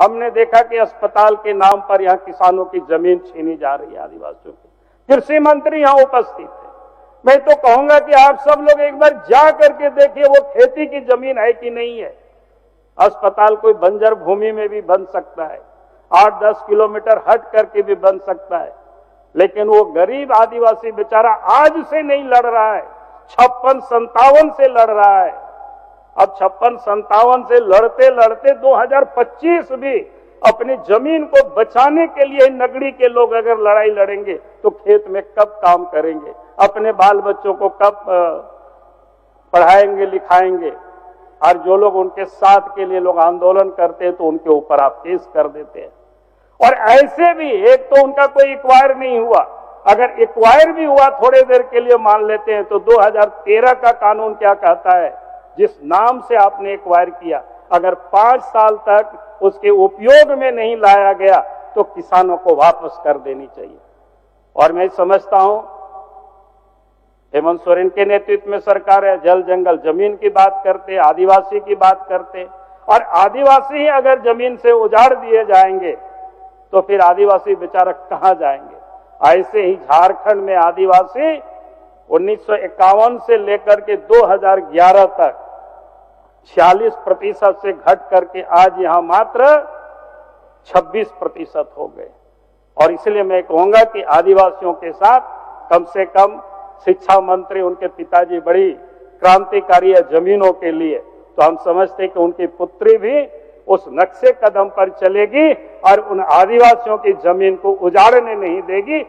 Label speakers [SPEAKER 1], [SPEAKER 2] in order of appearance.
[SPEAKER 1] हमने देखा कि अस्पताल के नाम पर यहाँ किसानों की जमीन छीनी जा रही है आदिवासियों की। कृषि मंत्री यहाँ उपस्थित है। मैं तो कहूंगा कि आप सब लोग एक बार जा करके देखिए वो खेती की जमीन है कि नहीं है। अस्पताल कोई बंजर भूमि में भी बन सकता है, 8-10 किलोमीटर हट करके भी बन सकता है, लेकिन वो गरीब आदिवासी बेचारा आज से नहीं लड़ रहा है, 56-57 से लड़ रहा है। अब 56-57 से लड़ते लड़ते 2025 भी अपनी जमीन को बचाने के लिए नगरी के लोग अगर लड़ाई लड़ेंगे तो खेत में कब काम करेंगे, अपने बाल बच्चों को कब पढ़ाएंगे लिखाएंगे। और जो लोग उनके साथ के लिए लोग आंदोलन करते हैं तो उनके ऊपर आप केस कर देते हैं। और ऐसे भी एक तो उनका कोई एक्वायर नहीं हुआ, अगर एक्वायर भी हुआ थोड़े देर के लिए मान लेते हैं तो 2013 का कानून क्या कहता है, जिस नाम से आपने एक्वायर किया अगर 5 साल तक उसके उपयोग में नहीं लाया गया तो किसानों को वापस कर देनी चाहिए। और मैं समझता हूं हेमंत सोरेन के नेतृत्व में सरकार है, जल जंगल जमीन की बात करते, आदिवासी की बात करते, और आदिवासी ही अगर जमीन से उजाड़ दिए जाएंगे तो फिर आदिवासी बेचारा कहां जाएंगे। ऐसे ही झारखंड में आदिवासी 1951 से लेकर के 2011 तक 46% से घट करके आज यहां मात्र 26% हो गए। और इसलिए मैं कहूंगा कि आदिवासियों के साथ कम से कम शिक्षा मंत्री उनके पिताजी बड़ी क्रांतिकारी है जमीनों के लिए, तो हम समझते कि उनकी पुत्री भी उस नक्शे कदम पर चलेगी और उन आदिवासियों की जमीन को उजाड़ने नहीं देगी।